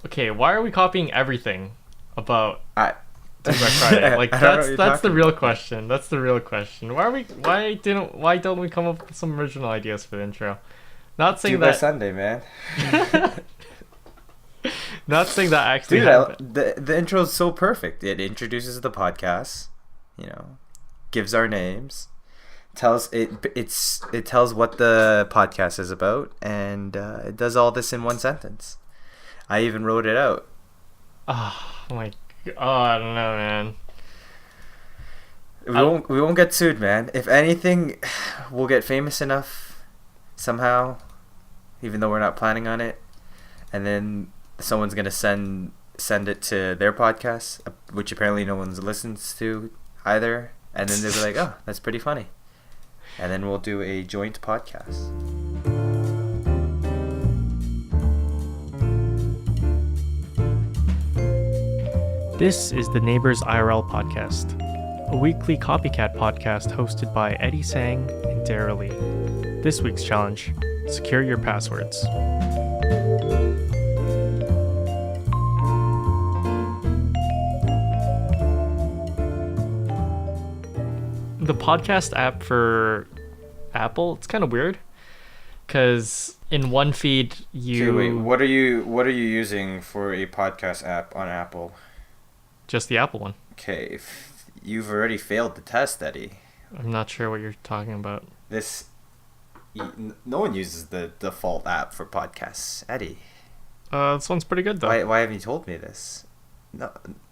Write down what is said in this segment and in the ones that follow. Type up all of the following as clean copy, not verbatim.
Okay, why are we copying everything about I Black Friday? Like I don't know what you're that's the talking real about. question. That's the real question. Why don't we come up with some original ideas for the intro? Not Due saying by that Sunday, man. not saying that actually Dude, happened. the intro is so perfect. It introduces the podcast, gives our names, it tells what the podcast is about, and it does all this in one sentence. I even wrote it out. Oh my I don't know, man. We won't get sued, man. If anything, we'll get famous enough somehow, even though we're not planning on it, and then someone's gonna send it to their podcast, which apparently no one's listens to either, and then they'll be like, "Oh, that's pretty funny," and then we'll do a joint podcast. This is the NeighboursIRL podcast, a weekly copycat podcast hosted by Eddie Sang and Dara Lee. This week's challenge: secure your passwords. The podcast app for Apple, it's kind of weird because in one feed you Okay, wait, what are you using for a podcast app on Apple? just the Apple one. Okay, you've already failed the test, Eddie. I'm not sure what you're talking about. No one uses the default app for podcasts, Eddie. This one's pretty good though. Why haven't you told me this?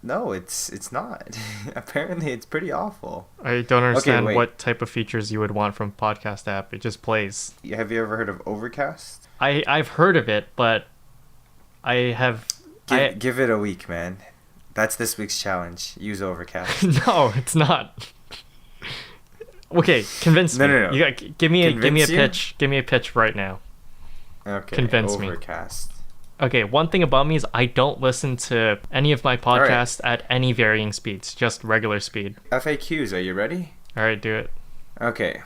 No, it's not. Apparently, it's pretty awful. I don't understand wait. what type of features you would want from podcast app. It just plays. Have you ever heard of Overcast? I've heard of it, but I have. Give it a week, man. That's this week's challenge. Use Overcast. No, it's not. Okay, convince me. No. You give me a Convince you? pitch. Give me a pitch right now. Okay. Convince me. Overcast. Okay, one thing about me is I don't listen to any of my podcasts at any varying speeds, just regular speed. FAQs. Are you ready? All right, do it. Okay.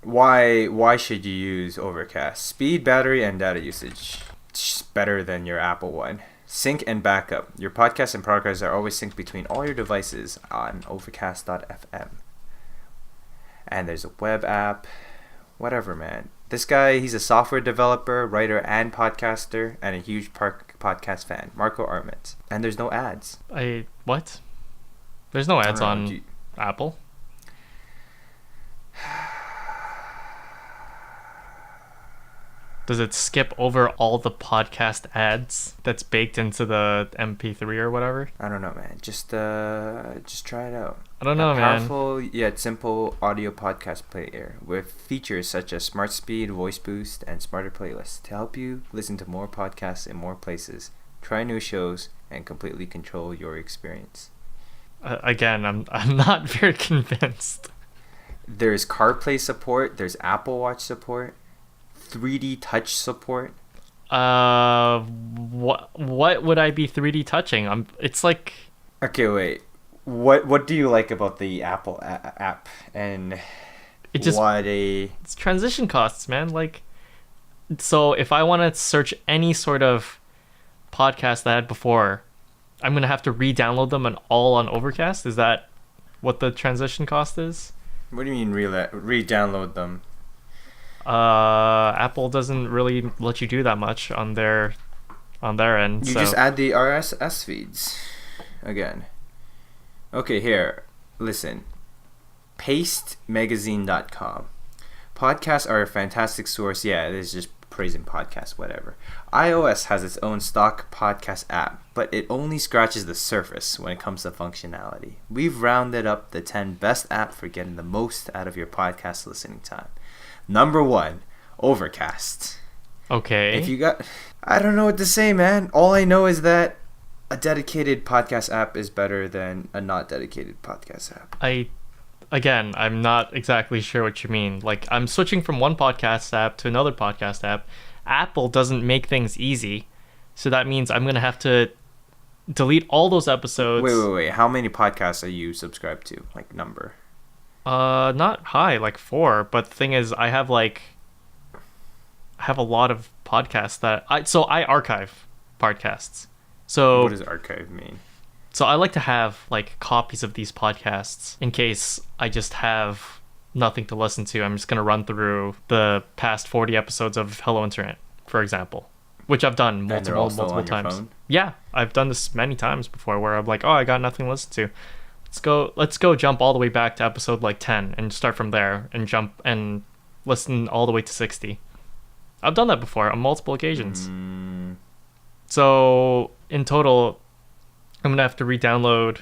Why should you use Overcast? Speed, battery, and data usage. It's better than your Apple one. Sync and backup. Your podcasts and progress are always synced between all your devices on overcast.fm. And there's a web app. Whatever, man. This guy, he's a software developer, writer, and podcaster, and a huge podcast fan. Marco Arment. And there's no ads. What? There's no ads I don't know, on Apple. Does it skip over all the podcast ads that's baked into the MP3 or whatever? I don't know, man. Just try it out. I don't know, a man. Powerful yet simple audio podcast player with features such as Smart Speed, Voice Boost, and smarter playlists to help you listen to more podcasts in more places, try new shows, and completely control your experience. Again, I'm not very convinced. There's CarPlay support. There's Apple Watch support. 3D touch support. What would I be 3D touching? It's like. Okay, wait. What do you like about the Apple app and It just it's it's transition costs, man. Like, so if I want to search any sort of podcast that I had before, I'm gonna have to re-download them and all on Overcast. Is that what the transition cost is? What do you mean re-download them? Apple doesn't really let you do that much on their end. You so. just add the RSS feeds again. Okay, here. Listen. PasteMagazine.com. Podcasts are a fantastic source. Yeah, it is just praising podcasts, whatever. iOS has its own stock podcast app, but it only scratches the surface when it comes to functionality. We've rounded up the 10 best apps for getting the most out of your podcast listening time. Number 1, Overcast. Okay. I don't know what to say, man. All I know is that a dedicated podcast app is better than a not dedicated podcast app. I'm not exactly sure what you mean. Like, I'm switching from one podcast app to another podcast app. Apple doesn't make things easy, so that means I'm gonna have to delete all those episodes. Wait. How many podcasts are you subscribed to? Like, number? Not high, like 4. But the thing is, I have a lot of podcasts that I archive podcasts. So What does archive mean? So I like to have like copies of these podcasts in case I just have nothing to listen to. I'm just gonna run through the past 40 episodes of Hello Internet, for example, which I've done And they're also multiple on your times. phone? Yeah, I've done this many times before, where I'm like, oh, I got nothing to listen to. Let's go jump all the way back to episode like 10 and start from there and jump and listen all the way to 60. I've done that before on multiple occasions. So in total, I'm gonna have to re-download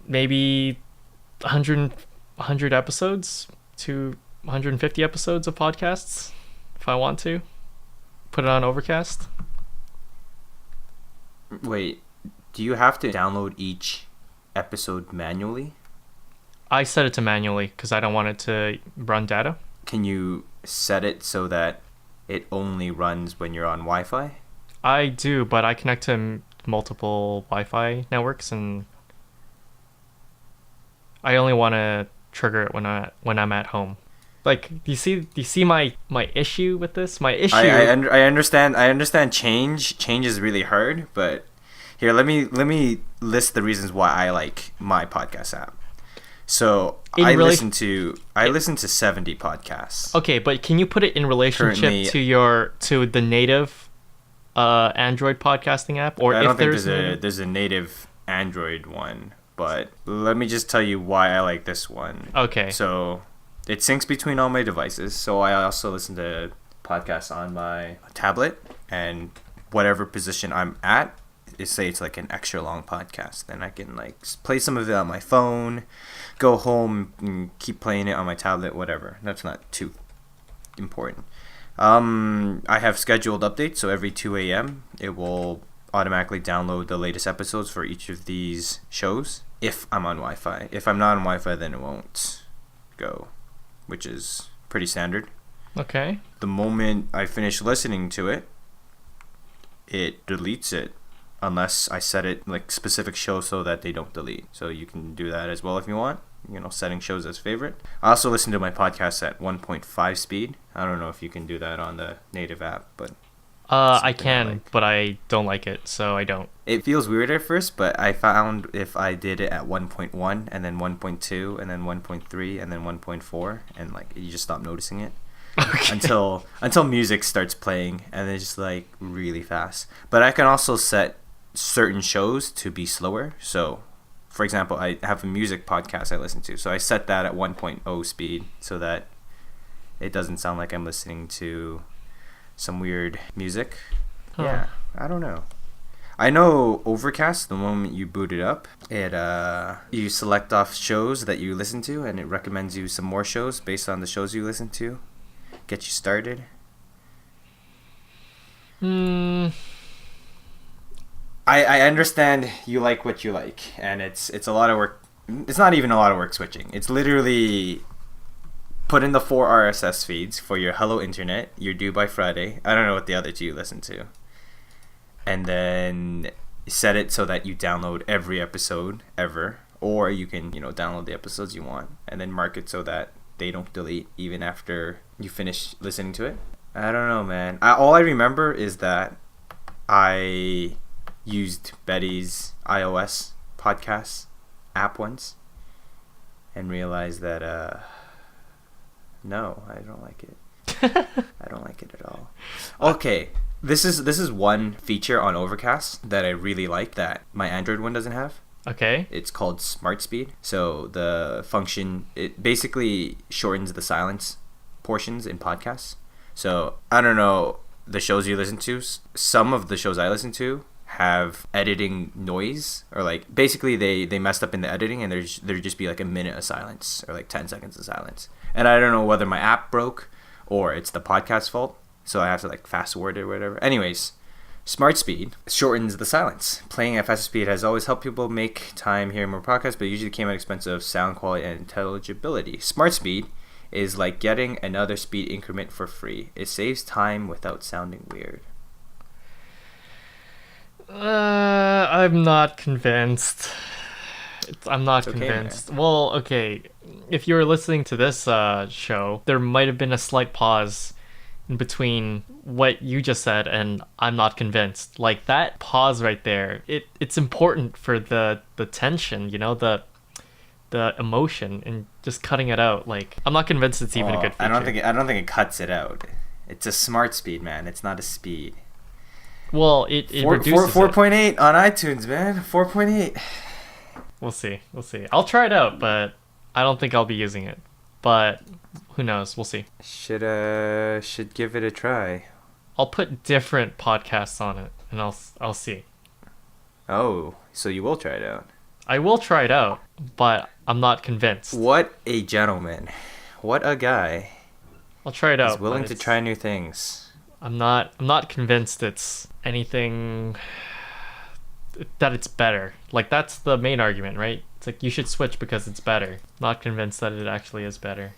maybe 100 episodes to 150 episodes of podcasts if I want to put it on Overcast. Wait, do you have to download each episode manually? I set it to manually because I don't want it to run data. Can you set it so that it only runs when you're on Wi-Fi? I do, but I connect to multiple Wi-Fi networks, and I only want to trigger it when I'm at home. Like, do you see my issue with this? My issue. I understand. I understand. Change is really hard, but here, let me list the reasons why I like my podcast app. So I listen to 70 podcasts. Okay, but can you put it in relationship Currently, to the native Android podcasting app, or I if don't think there's there's a native Android one, but let me just tell you why I like this one. Okay. So it syncs between all my devices. So I also listen to podcasts on my tablet, and whatever position I'm at, say it's like an extra long podcast, then I can like play some of it on my phone, go home and keep playing it on my tablet, whatever. That's not too important. I have scheduled updates, so every 2 a.m. it will automatically download the latest episodes for each of these shows if I'm on Wi-Fi. If I'm not on Wi-Fi, then it won't go, which is pretty standard. Okay. The moment I finish listening to it, it deletes it unless I set it like specific shows so that they don't delete. So you can do that as well if you want. Setting shows as favorite. I also listen to my podcast at 1.5 speed. I don't know if you can do that on the native app, but I can, but I don't like it, so I don't. it feels weird at first, but I found if I did it at 1.1 and then 1.2 and then 1.3 and then 1.4 and like you just stop noticing it. Okay. Until music starts playing and it's just like really fast. But I can also set certain shows to be slower. So for example, I have a music podcast I listen to, so I set that at 1.0 speed so that it doesn't sound like I'm listening to some weird music. Huh. Yeah, I don't know. I know Overcast, the moment you boot it up, it you select off shows that you listen to, and it recommends you some more shows based on the shows you listen to. Get you started. I understand you like what you like, and it's a lot of work. It's not even a lot of work switching. It's literally put in the 4 RSS feeds for your Hello Internet. You're due by Friday. I don't know what the other two you listen to. And then set it so that you download every episode ever, or you can download the episodes you want, and then mark it so that they don't delete even after you finish listening to it. I don't know, man. All I remember is that I used Betty's iOS podcast app once and realized that no, I don't like it. I don't like it at all. Okay, this is one feature on Overcast that I really like that my Android one doesn't have. Okay. It's called Smart Speed. So the function, it basically shortens the silence portions in podcasts. So I don't know the shows you listen to. Some of the shows I listen to have editing noise, or like basically they messed up in the editing and there'd just be like a minute of silence or like 10 seconds of silence. And I don't know whether my app broke or it's the podcast's fault, so I have to like fast forward it or whatever. Anyways, Smart Speed shortens the silence. Playing at faster speed has always helped people make time hearing more podcasts, but it usually came at expense of sound quality and intelligibility. Smart Speed is like getting another speed increment for free. It saves time without sounding weird. I'm not convinced. I'm not It's okay, convinced. Well, okay. If you were listening to this show, there might have been a slight pause in between what you just said and I'm not convinced. Like that pause right there, it's important for the tension, you know, the emotion, and just cutting it out. Like I'm not convinced it's even a good feature. I don't think it cuts it out. It's a smart speed, man. It's not a speed. Well, it reduces 4.8 on iTunes, man. 4.8. We'll see. I'll try it out, but I don't think I'll be using it. But who knows? We'll see. Should give it a try. I'll put different podcasts on it, and I'll see. Oh, so you will try it out? I will try it out, but I'm not convinced. What a gentleman! What a guy! I'll try it out. He's willing to try new things. I'm not convinced it's anything that it's better. Like that's the main argument, right? It's like you should switch because it's better. Not convinced that it actually is better.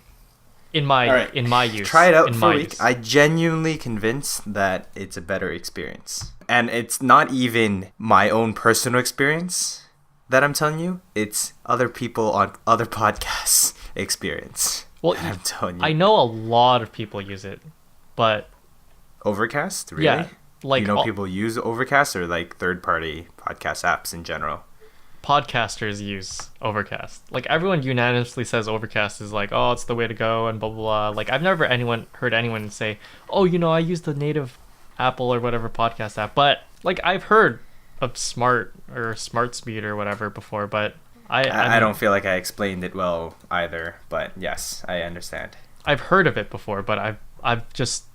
In my use. Try it out for a week. I genuinely convinced that it's a better experience. And it's not even my own personal experience that I'm telling you. It's other people on other podcasts' experience. Well, I'm telling you. I know a lot of people use it, but Overcast? Really? Yeah. Like, you know people use Overcast, or like third-party podcast apps in general? Podcasters use Overcast. Like everyone unanimously says Overcast is like, oh, it's the way to go, and blah blah blah. Like I've never heard anyone say, oh, you know, I use the native Apple or whatever podcast app. But like I've heard of Smart Speed or whatever before, but I don't feel like I explained it well either. But yes, I understand. I've heard of it before, but it just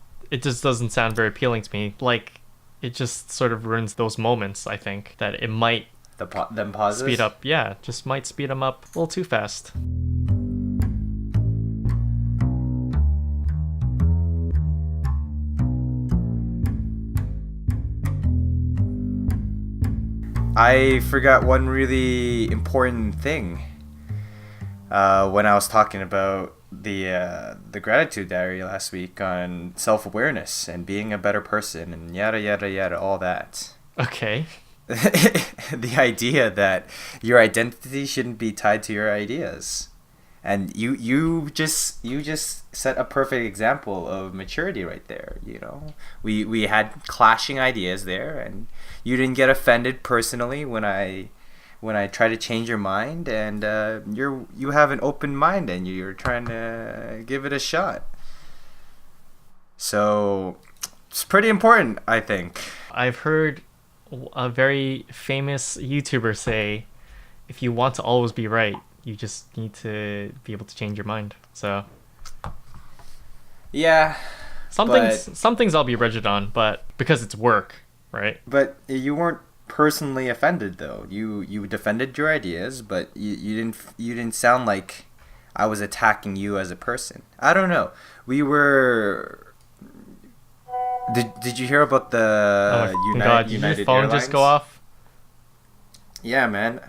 doesn't sound very appealing to me. Like it just sort of ruins those moments. I think that it might them pauses speed up. Yeah, just might speed them up a little too fast. I forgot one really important thing when I was talking about the gratitude diary last week on self-awareness and being a better person and yada yada yada, all that. Okay. The idea that your identity shouldn't be tied to your ideas, and you just set a perfect example of maturity right there. You know, we had clashing ideas there, and you didn't get offended personally when I try to change your mind, and you have an open mind and you're trying to give it a shot. So it's pretty important, I think. I've heard a very famous YouTuber say, if you want to always be right, you just need to be able to change your mind. So yeah, some things I'll be rigid on, but because it's work, right? But you weren't personally offended though. You defended your ideas, but you didn't sound like I was attacking you as a person. I don't know. We were. Did you hear about the United Did your phone Airlines? Just go off? Yeah, man.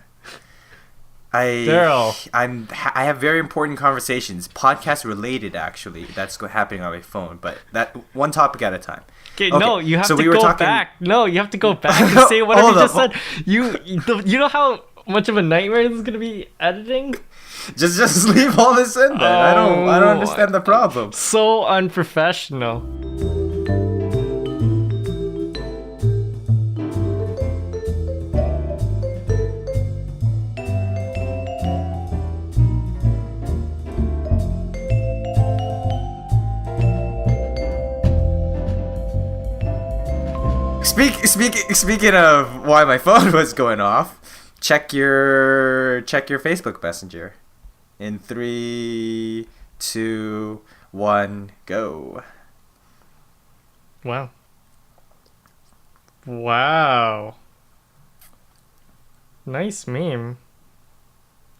Daryl. I have very important conversations, podcast related actually. That's happening on my phone, but that one topic at a time. Okay, no, you have to go back. No, you have to go back and say whatever you just said. You know how much of a nightmare this is gonna be editing? Just leave all this in then. I don't understand the problem. So unprofessional. Speaking of why my phone was going off, check your Facebook Messenger. In 3, 2, 1, go. Wow. Nice meme.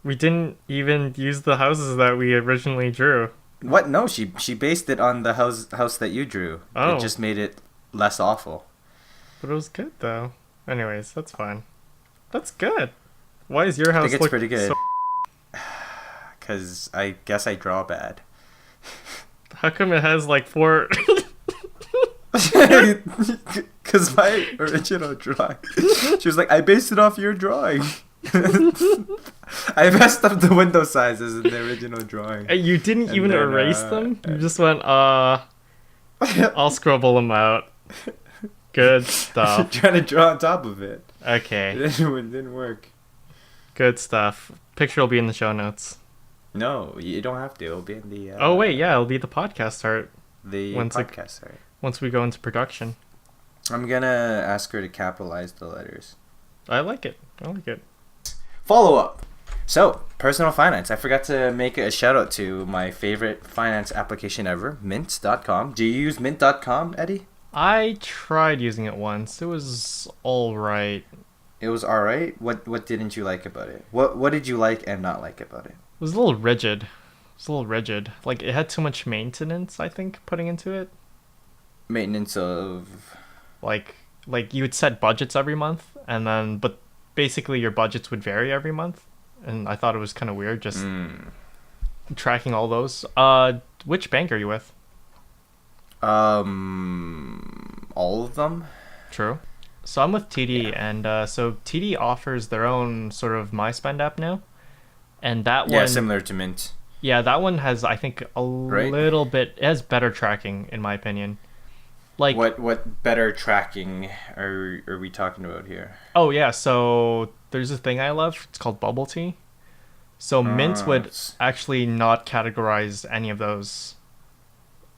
We didn't even use the houses that we originally drew. What? No, she based it on the house that you drew. Oh. It just made it less awful. But it was good though. Anyways, that's fine. That's good. Why is your house I think it's pretty good. So... Because I guess I draw bad. How come it has like 4... Because my original drawing. She was like, I based it off your drawing. I messed up the window sizes in the original drawing. You didn't even erase them? You just went, I'll scribble them out. Good stuff. Trying to draw on top of it. Okay. It didn't work. Good stuff. Picture will be in the show notes. No, you don't have to. It'll be in the. Oh wait, yeah, it'll be the podcast art. The podcast art. Once we go into production. I'm gonna ask her to capitalize the letters. I like it. Follow up. So, personal finance. I forgot to make a shout out to my favorite finance application ever, mint.com. Do you use mint.com, Eddie? I tried using it once. It was alright. It was alright? What didn't you like about it? What did you like and not like about it? It was a little rigid. Like, it had too much maintenance, I think, putting into it. Maintenance of... Like you would set budgets every month, but basically your budgets would vary every month. And I thought it was kind of weird just tracking all those. Which bank are you with? All of them? True. So I'm with TD, and so TD offers their own sort of My Spend app now. And that one... Yeah, similar to Mint. Yeah, that one has, I think, little bit... It has better tracking, in my opinion. Like, what better tracking are we talking about here? Oh, yeah, so there's a thing I love. It's called bubble tea. So Mint would actually not categorize any of those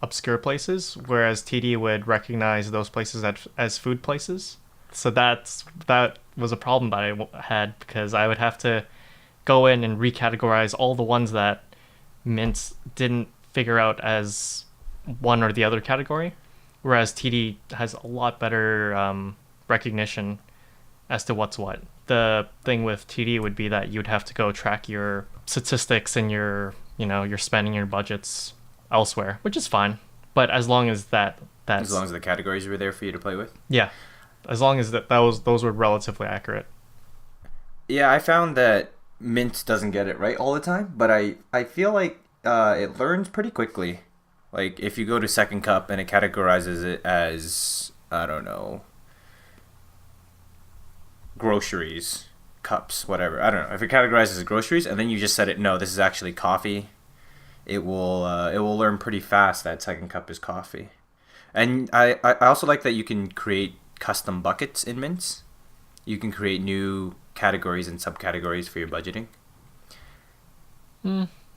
obscure places, whereas TD would recognize those places as food places. So that was a problem that I had, because I would have to go in and recategorize all the ones that Mint didn't figure out as one or the other category, whereas TD has a lot better recognition as to what's what. The thing with TD would be that you'd have to go track your statistics and your spending, your budgets elsewhere, which is fine. But as long as as Yeah. As long as those were relatively accurate. Yeah, I found that Mint doesn't get it right all the time, but I feel like it learns pretty quickly. Like, if you go to Second Cup and it categorizes it as, I don't know, groceries, cups, whatever. I don't know. If it categorizes as groceries and then you just said it, no, this is actually coffee, it will learn pretty fast that Second Cup is coffee. And I also like that you can create custom buckets in Mints. You can create new categories and subcategories for your budgeting.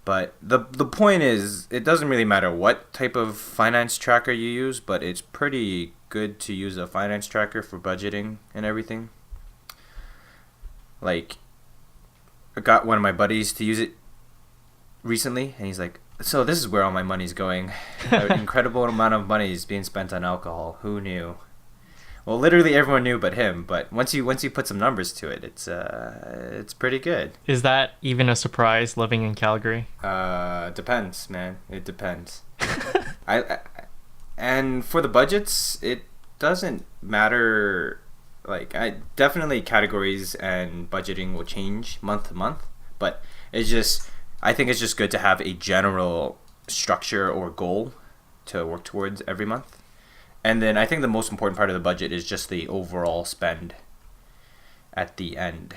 But the point is, it doesn't really matter what type of finance tracker you use, but it's pretty good to use a finance tracker for budgeting and everything. Like, I got one of my buddies to use it recently, and he's like, so this is where all my money's going. An incredible amount of money is being spent on alcohol. Who knew? Well, literally everyone knew but him, but once you put some numbers to it, it's pretty good. Is that even a surprise living in Calgary? Depends, man. It depends. And for the budgets, it doesn't matter. Like, definitely categories and budgeting will change month to month, but I think it's just good to have a general structure or goal to work towards every month. And then I think the most important part of the budget is just the overall spend at the end,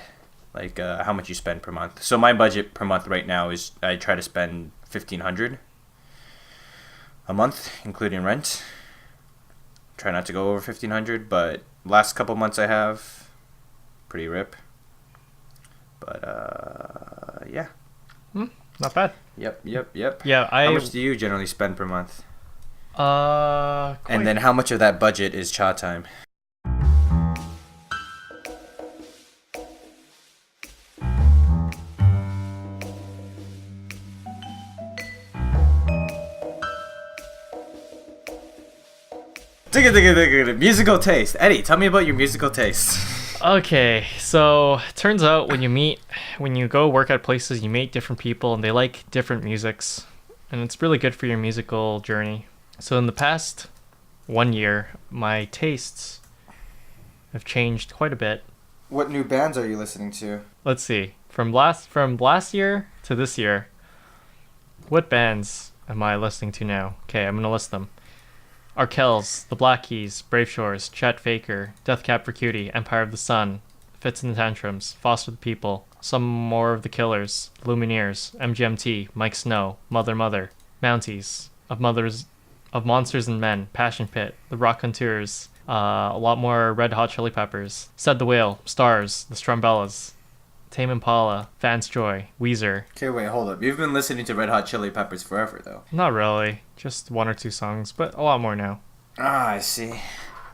like how much you spend per month. So my budget per month right now is I try to spend $1,500 a month, including rent. Try not to go over $1,500, but last couple months I have pretty rip. But yeah. Not bad. Yep. Yeah, How much do you generally spend per month? Quite. And then how much of that budget is cha time? Musical taste. Eddie, tell me about your musical taste. Okay, so turns out when you go work at places, you meet different people and they like different musics, and it's really good for your musical journey. So in the past 1 year, my tastes have changed quite a bit. What new bands are you listening to? Let's see. From last year to this year, what bands am I listening to now? Okay, I'm gonna list them. Arkells, The Black Keys, Brave Shores, Chet Faker, Death Cab for Cutie, Empire of the Sun, Fits and the Tantrums, Foster the People, Some More of the Killers, Lumineers, MGMT, Mike Snow, Mother, Mounties, of of Monsters and Men, Passion Pit, The Raconteurs, a lot more Red Hot Chili Peppers, Said the Whale, Stars, The Strumbellas, Tame Impala, Vance Joy, Weezer. Okay, wait, hold up. You've been listening to Red Hot Chili Peppers forever, though. Not really, just 1 or 2 songs, but a lot more now. Ah, I see.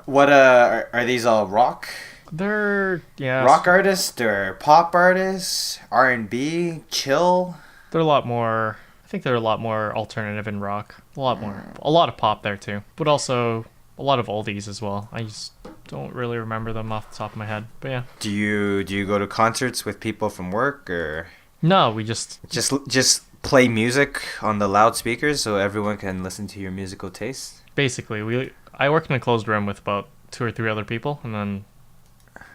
What are these all rock? They're rock artists or pop artists, R&B, chill. They're a lot more. I think they're a lot more alternative in rock. A lot of pop there too, but also a lot of oldies as well. I just don't really remember them off the top of my head. But yeah. Do you go to concerts with people from work, or no? We just play music on the loudspeakers so everyone can listen to your musical taste. Basically, I work in a closed room with about 2 or 3 other people, and then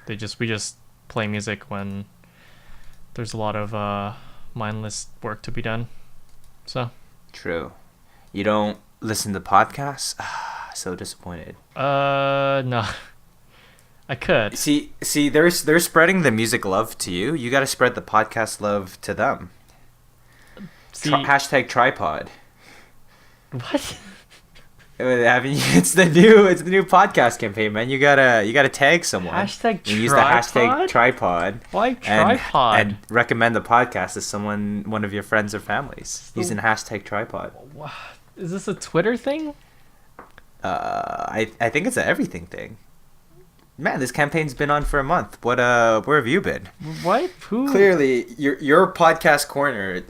we just play music when there's a lot of mindless work to be done. So true. You don't listen to podcasts? So disappointed. No. I could. See, they're spreading the music love to you. You got to spread the podcast love to them. Hashtag tripod. What? I mean, it's the new podcast campaign, man. You gotta tag someone. Hashtag tripod. Use the hashtag tripod. Why tripod? And recommend the podcast to one of your friends or families. Using hashtag tripod. Is this a Twitter thing? I think it's an everything thing. Man, this campaign's been on for a month. Where have you been? What? Who? Clearly, your podcast corner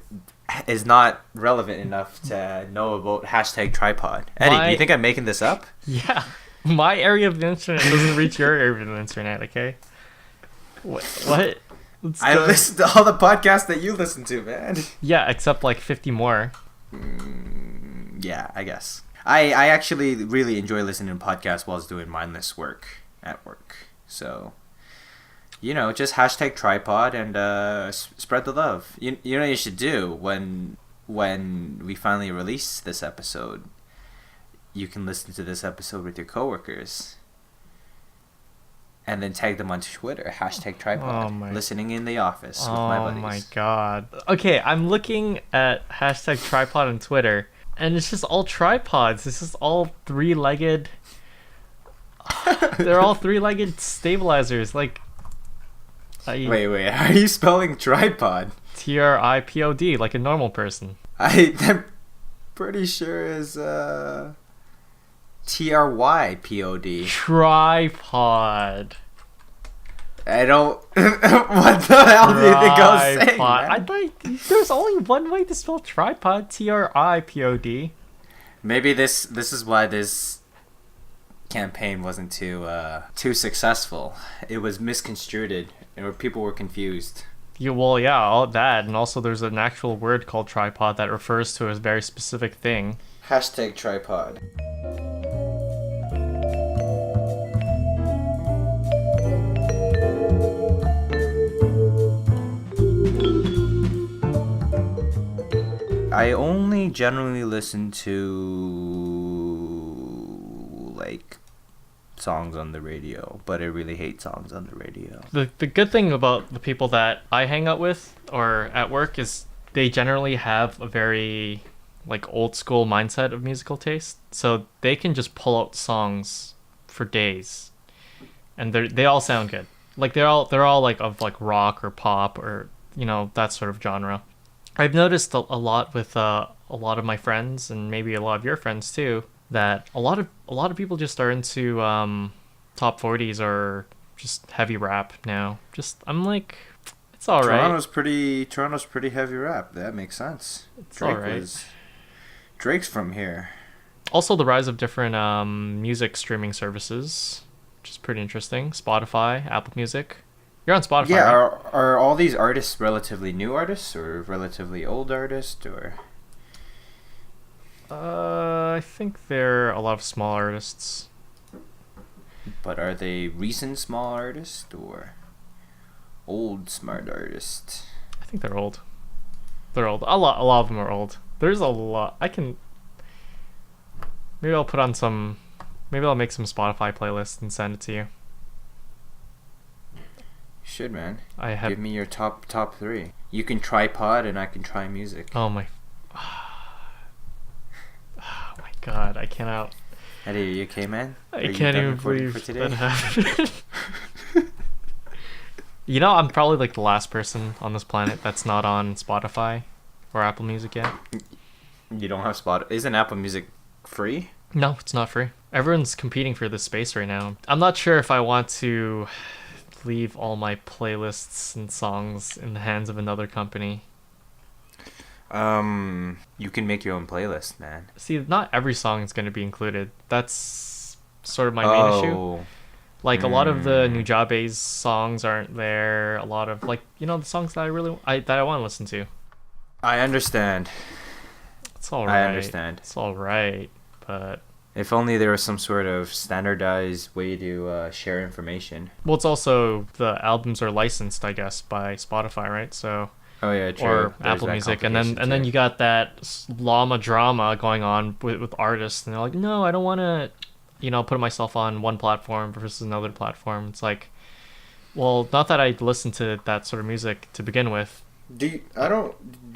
is not relevant enough to know about hashtag tripod. Eddie, do you think I'm making this up? Yeah. My area of the internet doesn't reach your area of the internet, okay? What? I listen to all the podcasts that you listen to, man. Yeah, except like 50 more. Yeah, I guess. I actually really enjoy listening to podcasts while I was doing mindless work at work. So, just hashtag tripod and spread the love. You know what you should do when we finally release this episode? You can listen to this episode with your coworkers. And then tag them on Twitter, hashtag tripod. Listening in the office with my buddies. Oh my god. Okay, I'm looking at hashtag tripod on Twitter, and it's just all tripods. It's just all 3-legged... They're all 3-legged stabilizers. Like... Wait, how are you spelling tripod? TRIPOD, like a normal person. I'm pretty sure is TRYPOD. Tripod. I don't... What the hell do you think I was saying, man? I thought there's only one way to spell tripod. TRIPOD. Maybe this is why this campaign wasn't too successful. It was misconstrued, or people were confused. Yeah, well, yeah, all that, and also there's an actual word called tripod that refers to a very specific thing. Hashtag tripod. I only generally listen to like songs on the radio, but I really hate songs on the radio. The good thing about the people that I hang out with or at work is they generally have a very like old school mindset of musical taste, so they can just pull out songs for days, and they all sound good. Like they're all like of like rock or pop or that sort of genre. I've noticed a lot with a lot of my friends, and maybe a lot of your friends too, that a lot of people just are into top 40s or just heavy rap now. I'm like, it's all right. Toronto's pretty heavy rap. That makes sense. It's all right. Drake's from here. Also, the rise of different music streaming services, which is pretty interesting. Spotify, Apple Music. You're on Spotify. Yeah, right? Are all these artists relatively new artists or relatively old artists, or? I think they're a lot of small artists. But are they recent small artists or old smart artists? I think they're old. They're old. A lot of them are old. There's a lot. Maybe I'll put on some. Maybe I'll make some Spotify playlists and send it to you. Should, man. Give me your top 3. You can tripod and I can try music. Oh my God, I cannot. Eddie, are you okay, man? I Are you can't done even recording believe for today? that happened. You know, I'm probably like the last person on this planet that's not on Spotify or Apple Music yet. You don't have Spotify? Isn't Apple Music free? No, it's not free. Everyone's competing for this space right now. I'm not sure if I want to leave all my playlists and songs in the hands of another company. You can make your own playlist, man. See, not every song is going to be included. That's sort of my main issue. Like, a lot of the Nujabe's songs aren't there. A lot of, like, you know, the songs that I want to listen to. I understand. It's all right. I understand. It's all right, but... If only there was some sort of standardized way to share information. Well, it's also, the albums are licensed, I guess, by Spotify, right? So... Oh yeah, true. Or There's Apple that Music, and then complication, you got that llama drama going on with artists, and they're like, no, I don't want to, you know, put myself on one platform versus another platform. It's like, well, not that I listen to that sort of music to begin with. Do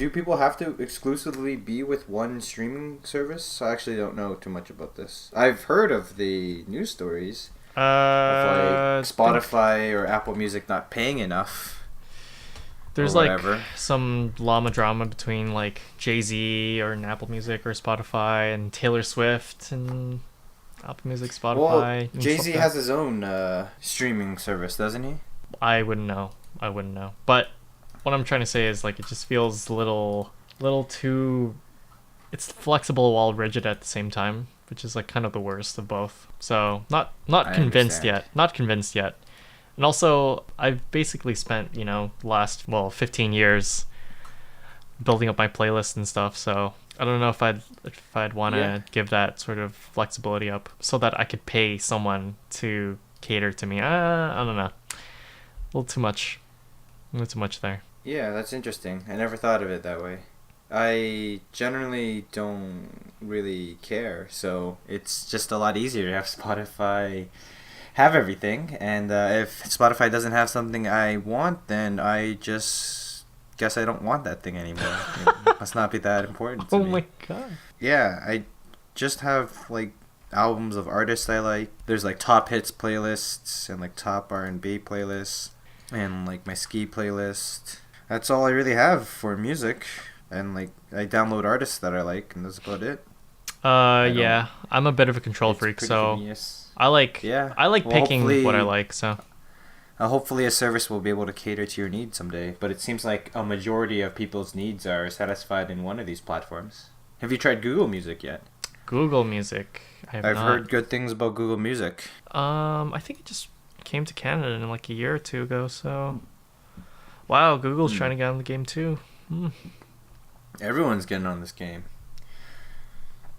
people have to exclusively be with one streaming service? I actually don't know too much about this. I've heard of the news stories of like Spotify or Apple Music not paying enough. There's like some llama drama between like Jay-Z or an Apple Music or Spotify and Taylor Swift and Apple Music, Spotify. Well, Jay-Z has his own streaming service, doesn't he? I wouldn't know. But what I'm trying to say is like it just feels a little too. It's flexible while rigid at the same time, which is like kind of the worst of both. So not convinced yet. Not convinced yet. And also, I've basically spent, you know, last 15 years building up my playlist and stuff. So I don't know if I'd want to give that sort of flexibility up so that I could pay someone to cater to me. I don't know, a little too much there. Yeah, that's interesting. I never thought of it that way. I generally don't really care, so it's just a lot easier to have Spotify have everything, and if Spotify doesn't have something I want, then I just guess I don't want that thing anymore. It must not be that important to me. Oh my god. Yeah, I just have like albums of artists I like. There's like top hits playlists and like top R&B playlists and like my ski playlist. That's all I really have for music, and like I download artists that I like, and that's about it. Yeah, I'm a bit of a control freak, so genius. I like picking what I like, so hopefully a service will be able to cater to your needs someday, but it seems like a majority of people's needs are satisfied in one of these platforms. Have you tried Google Music yet? Google Music? I've heard good things about Google Music. I think it just came to Canada in like a year or two ago, so wow, Google's trying to get on the game too. Everyone's getting on this game.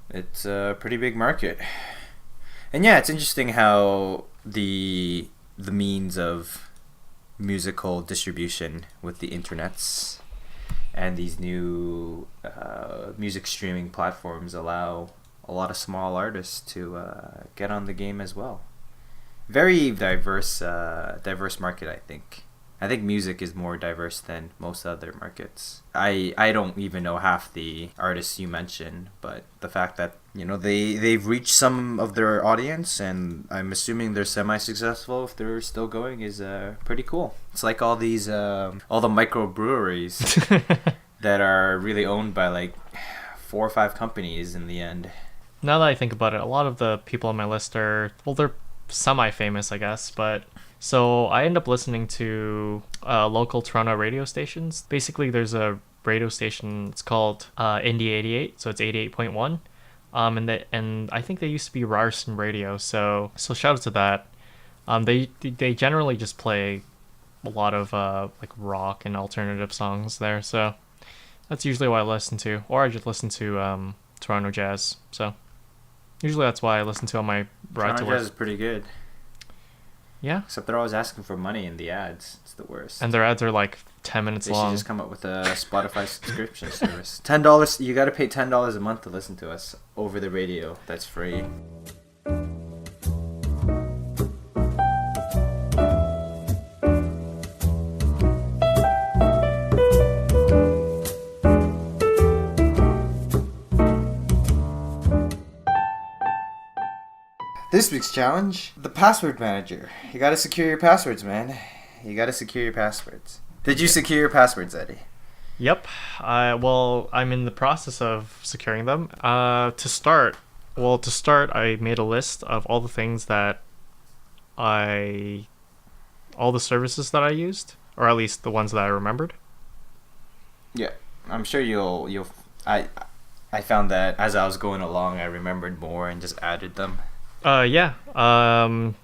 It's a pretty big market. And yeah, it's interesting how the means of musical distribution with the internets and these new music streaming platforms allow a lot of small artists to get on the game as well. Very diverse market, I think. I think music is more diverse than most other markets. I don't even know half the artists you mentioned, but the fact that, you know, they've reached some of their audience, and I'm assuming they're semi-successful if they're still going, is pretty cool. It's like all these all the microbreweries that are really owned by like 4 or 5 companies in the end. Now that I think about it, a lot of the people on my list are, well, they're semi-famous, I guess, but so I end up listening to local Toronto radio stations. Basically, there's a radio station, it's called Indie 88, so it's 88.1. And I think they used to be Ryerson Radio, so shout out to that. They generally just play a lot of like rock and alternative songs there, so that's usually what I listen to, or I just listen to Toronto jazz. So usually that's why I listen to on my ride to work. Toronto jazz is pretty good. Yeah. Except they're always asking for money in the ads. It's the worst. And their ads are like 10 minutes long. They should just come up with a Spotify subscription service. $10. You got to pay $10 a month to listen to us over the radio. That's free. This week's challenge, the password manager. You gotta secure your passwords, man. You gotta secure your passwords. Did you secure your passwords, Eddie? Yep. Well, I'm in the process of securing them. To start, I made a list of all the things that all the services that I used, or at least the ones that I remembered. Yeah, I'm sure you'll. I found that as I was going along, I remembered more and just added them. Yeah. I'm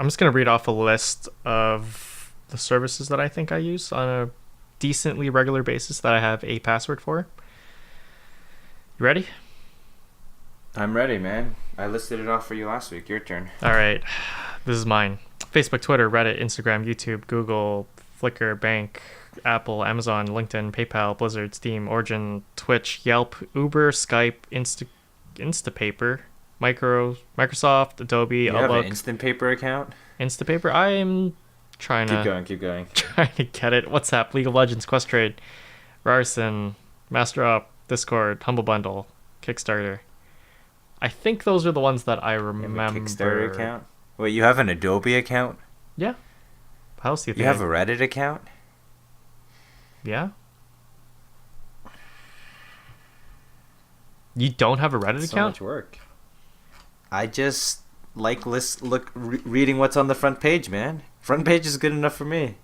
just gonna read off a list of the services that I think I use on a decently regular basis that I have a password for. You ready? I'm ready, man. I listed it off for you last week. Your turn. All right. This is mine. Facebook, Twitter, Reddit, Instagram, YouTube, Google, Flickr, Bank, Apple, Amazon, LinkedIn, PayPal, Blizzard, Steam, Origin, Twitch, Yelp, Uber, Skype, Instapaper, Microsoft, Adobe, You have Outlook. an Instapaper account? Instapaper? I am trying to... Keep going. Trying to get it. WhatsApp, League of Legends, Questrade, Ryerson, Master Up, Discord, Humble Bundle, Kickstarter. I think those are the ones that I remember. You have a Kickstarter account? Wait, you have an Adobe account? Yeah. How else do you think? You have a Reddit account? Yeah. You don't have a Reddit So account? much work. I just like reading what's on the front page, man. Front page is good enough for me.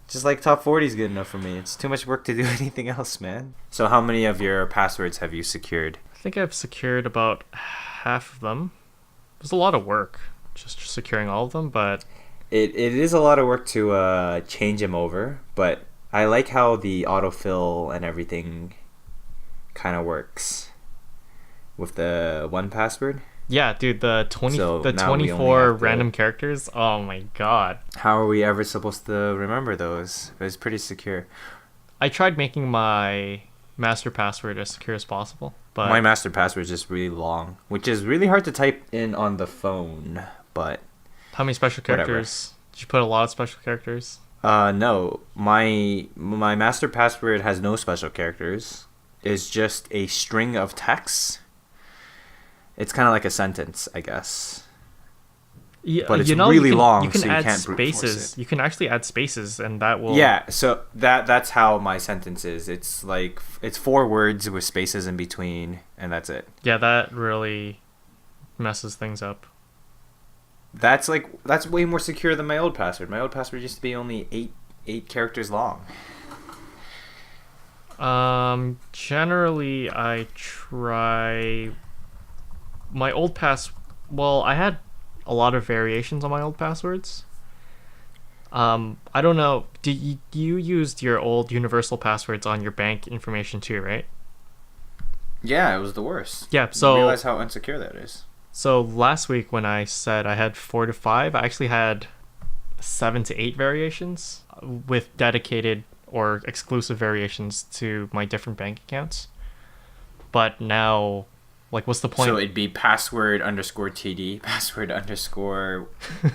Just like top 40 is good enough for me. It's too much work to do anything else, man. So how many of your passwords have you secured? I think I've secured about half of them. It was a lot of work just securing all of them, but... It is a lot of work to change them over, but I like how the autofill and everything kind of works with the 1Password. Yeah, dude, the So the now we only 24 have to- random characters. Oh my god. How are we ever supposed to remember those? It was pretty secure. I tried making my master password as secure as possible, but My master password is just really long, which is really hard to type in on the phone, but how many special whatever. characters? Did you put a lot of special characters? No. My master password has no special characters. It's just a string of text. It's kind of like a sentence, I guess. Yeah, But it's really long, You can so you add can't brute force spaces. it. You can actually add spaces, and that will. Yeah, so that's how my sentence is. It's like it's 4 words with spaces in between, and that's it. Yeah, that really messes things up. That's way more secure than my old password. My old password used to be only eight characters long. Generally, I try my old Well, I had a lot of variations on my old passwords. I don't know. You used your old universal passwords on your bank information too, right? Yeah, it was the worst. Yeah. You So realize how insecure that is. So last week when I said I had 4 to 5, I actually had 7 to 8 variations with dedicated or exclusive variations to my different bank accounts. But now, like, what's the point? So it'd be password_TD, password_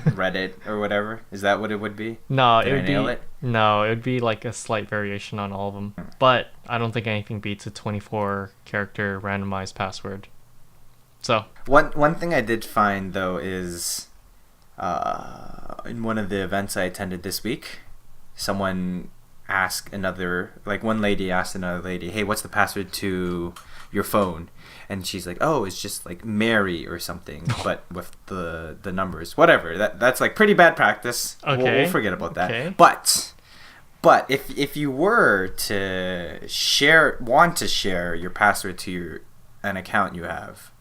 Reddit or whatever. Is that what it would be? No, Did it I would nail be it? no, it would be like a slight variation on all of them. But I don't think anything beats a 24 character randomized password. So One thing I did find though is in one of the events I attended this week, one lady asked another lady, "Hey, what's the password to your phone?" And she's like, "Oh, it's just like Mary or something, but with the numbers, whatever." That's like pretty bad practice. Okay. We'll forget about that. Okay. But if you were to want to share your password to an account you have,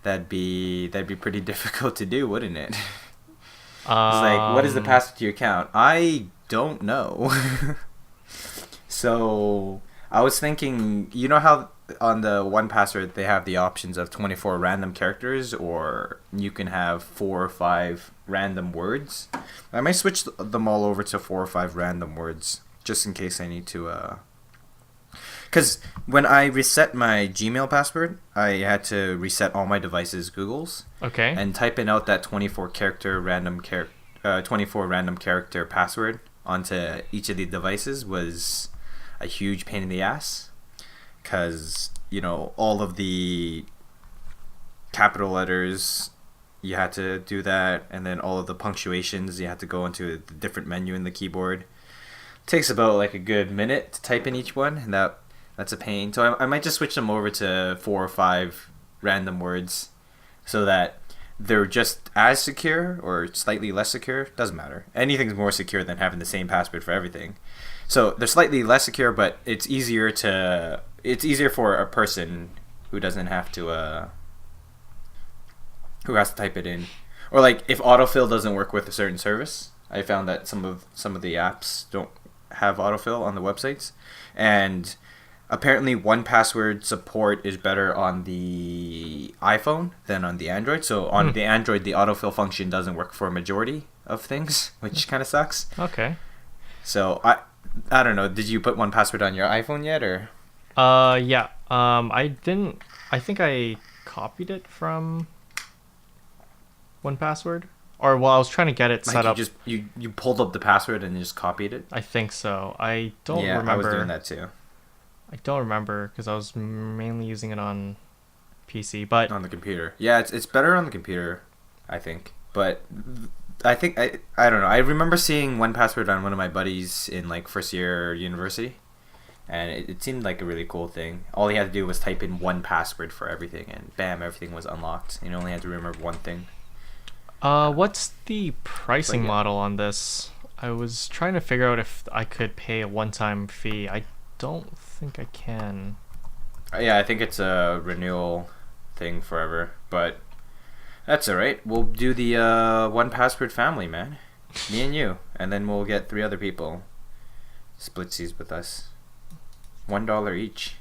that'd be pretty difficult to do, wouldn't it? It's like, what is the password to your account? I don't know. So I was thinking, you know how on the 1Password they have the options of 24 random characters, or you can have 4 or 5 random words. I might switch them all over to 4 or 5 random words just in case I need to. Because when I reset my Gmail password, I had to reset all my devices' Googles. okay. And typing out that 24 random character password onto each of the devices was a huge pain in the ass, because all of the capital letters you had to do that, and then all of the punctuations, you had to go into a different menu in the keyboard. Takes about like a good minute to type in each one, and that's a pain. So I might just switch them over to 4 or 5 random words, so that they're just as secure or slightly less secure. Doesn't matter. Anything's more secure than having the same password for everything. So they're slightly less secure, but it's easier for a person who doesn't have to who has to type it in. Or like if autofill doesn't work with a certain service, I found that some of the apps don't have autofill on the websites, and apparently 1Password support is better on the iPhone than on the Android. So on the Android, the autofill function doesn't work for a majority of things, which kind of sucks. Okay. So I don't know. Did you put 1Password on your iPhone yet, or? Yeah. I didn't. I think I copied it from 1Password, or well, I was trying to get it set up. You pulled up the password and just copied it. I think so. I don't remember. Yeah, I was doing that too. I don't remember because I was mainly using it on PC, but on the computer. Yeah, it's better on the computer, I think. But I think I don't know. I remember seeing 1Password on one of my buddies in like first year university, and it seemed like a really cool thing. All he had to do was type in 1Password for everything, and bam, everything was unlocked. You only had to remember one thing. What's the pricing model on this? I was trying to figure out if I could pay a one-time fee. I don't think I can. Yeah, I think it's a renewal thing forever, but that's alright. We'll do the 1Password family, man. Me and you, and then we'll get 3 other people splitsies with us. $1 each.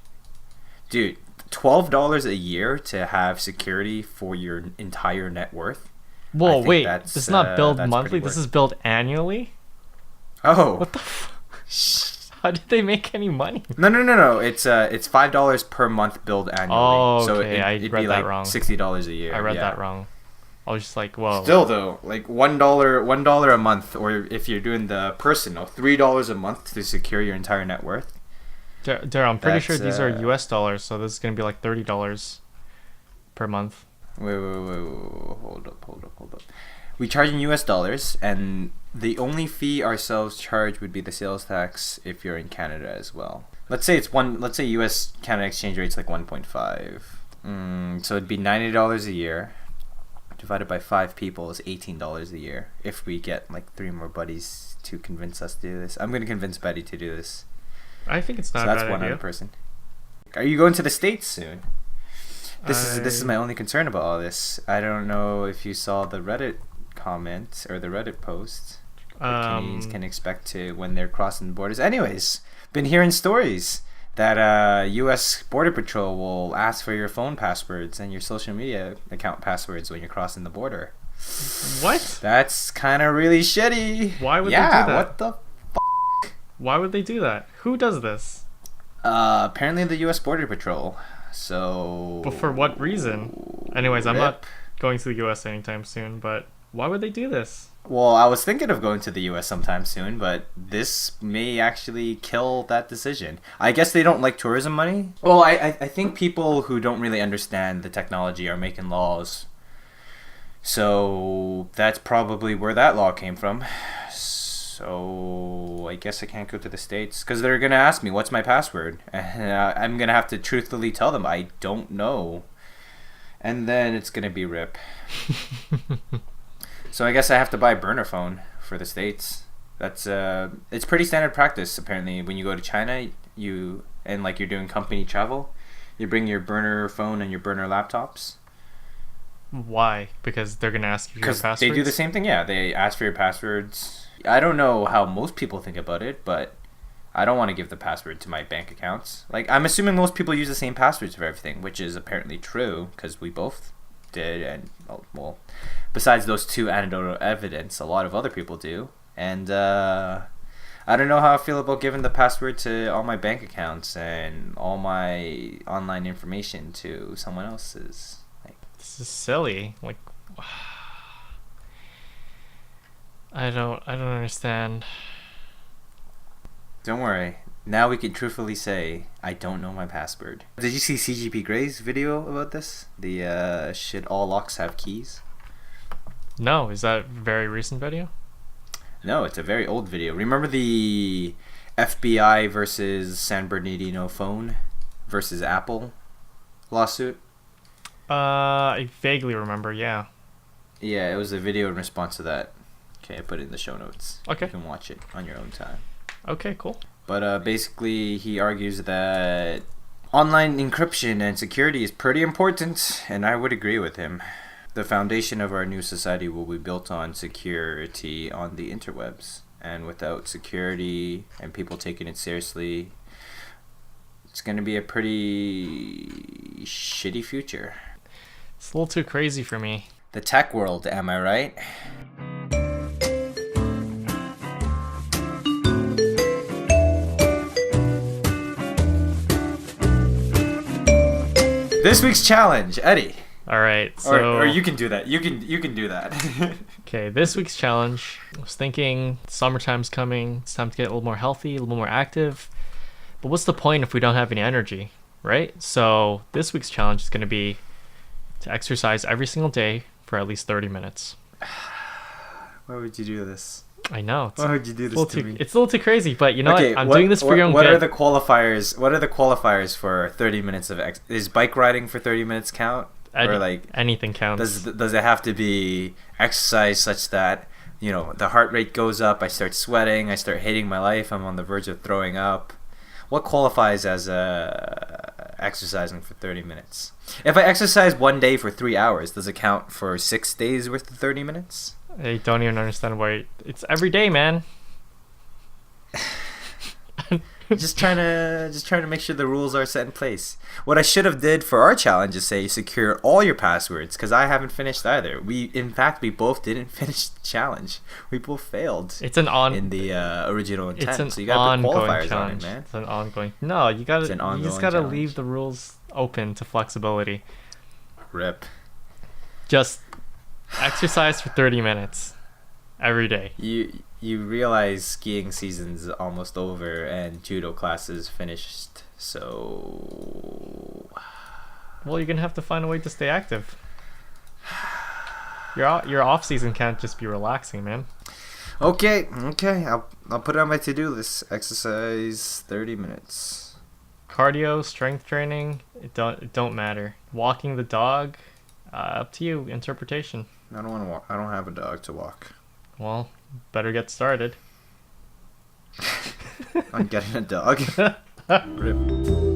Dude, $12 a year to have security for your entire net worth. Whoa, wait, this is not billed monthly, this is billed annually? Oh. What the How did they make any money? No. It's $5 per month billed annually. Oh, okay, so it'd be like wrong. $60 a year. I read that wrong. I was just like, whoa. Still though, like $1 a month, or if you're doing the personal, $3 a month to secure your entire net worth. Daryl, I'm pretty sure these are US dollars, so this is gonna be like $30 per month. Wait, hold up. We charge in US dollars, and the only fee ourselves charge would be the sales tax if you're in Canada as well. Let's say US Canada exchange rate's like 1.5. So it'd be $90 a year. Divided by 5 people is $18 a year. If we get like 3 more buddies to convince us to do this. I'm gonna convince Betty to do this. I think it's not so a that's bad one idea. other person. Are you going to the States soon? This is my only concern about all this. I don't know if you saw the Reddit comment or the Reddit post that Canadians can expect to when they're crossing the borders. Anyways, been hearing stories that U.S. Border Patrol will ask for your phone passwords and your social media account passwords when you're crossing the border. What? That's kind of really shitty. Why would they do that? What the Why would they do that? Who does this? Apparently the U.S. Border Patrol. So... But for what reason? Anyways, I'm not going to the U.S. anytime soon, but why would they do this? Well, I was thinking of going to the U.S. sometime soon, but this may actually kill that decision. I guess they don't like tourism money. Well, I think people who don't really understand the technology are making laws. So that's probably where that law came from. So I guess I can't go to the States because they're going to ask me, what's my password? And I'm going to have to truthfully tell them I don't know. And then it's going to be RIP. So I guess I have to buy a burner phone for the States. That's it's pretty standard practice apparently. When you go to China, you're doing company travel, you bring your burner phone and your burner laptops. Why? Because they're going to ask you your passwords? They do the same thing, yeah. They ask for your passwords. I don't know how most people think about it, but I don't want to give the password to my bank accounts. Like, I'm assuming most people use the same passwords for everything, which is apparently true, because we both did, and, well, besides those 2 anecdotal evidence, a lot of other people do. And, I don't know how I feel about giving the password to all my bank accounts and all my online information to someone else's. This is silly. Like... I don't understand. Don't worry. Now we can truthfully say I don't know my password. Did you see CGP Gray's video about this? The should all locks have keys? No, is that a very recent video? No, it's a very old video. Remember the FBI versus San Bernardino phone versus Apple lawsuit? I vaguely remember, yeah. Yeah, it was a video in response to that. Okay, I put it in the show notes. Okay. You can watch it on your own time. Okay, cool. But basically, he argues that online encryption and security is pretty important, and I would agree with him. The foundation of our new society will be built on security on the interwebs. And without security and people taking it seriously, it's going to be a pretty shitty future. It's a little too crazy for me. The tech world, am I right? This week's challenge, Eddie. All right, so Or you can do that. You can do that. okay, this week's challenge. I was thinking summertime's coming. It's time to get a little more healthy, a little more active. But what's the point if we don't have any energy, right? So this week's challenge is going to be to exercise every single day for at least 30 minutes. Why would you do this? I know. Why would you do this to me? It's a little too crazy, but you know what? I'm doing this for your own What good. are the qualifiers? What are the qualifiers for 30 minutes of Is bike riding for 30 minutes count? Or like anything counts. Does it have to be exercise such that, you know, the heart rate goes up, I start sweating, I start hating my life, I'm on the verge of throwing up? What qualifies as exercising for 30 minutes? If I exercise one day for 3 hours, does it count for 6 days worth of 30 minutes? I don't even understand why it's every day, man. just trying to make sure the rules are set in place. What I should have did for our challenge is say secure all your passwords, because I haven't finished either. We both didn't finish the challenge. We both failed. It's an in the original intent. It's an so you gotta put ongoing qualifiers challenge. on it, man. It's an ongoing. No, you just gotta challenge. leave the rules open to flexibility. Rip. Just exercise for 30 minutes every day. You realize skiing season's almost over and judo classes finished, so Well, you're gonna have to find a way to stay active. Your off season can't just be relaxing, man. Okay. I'll put it on my to-do list. Exercise 30 minutes. Cardio, strength training, it don't matter. Walking the dog, up to you. Interpretation. I don't want to walk. I don't have a dog to walk. Well, better get started. On getting a dog. Rip.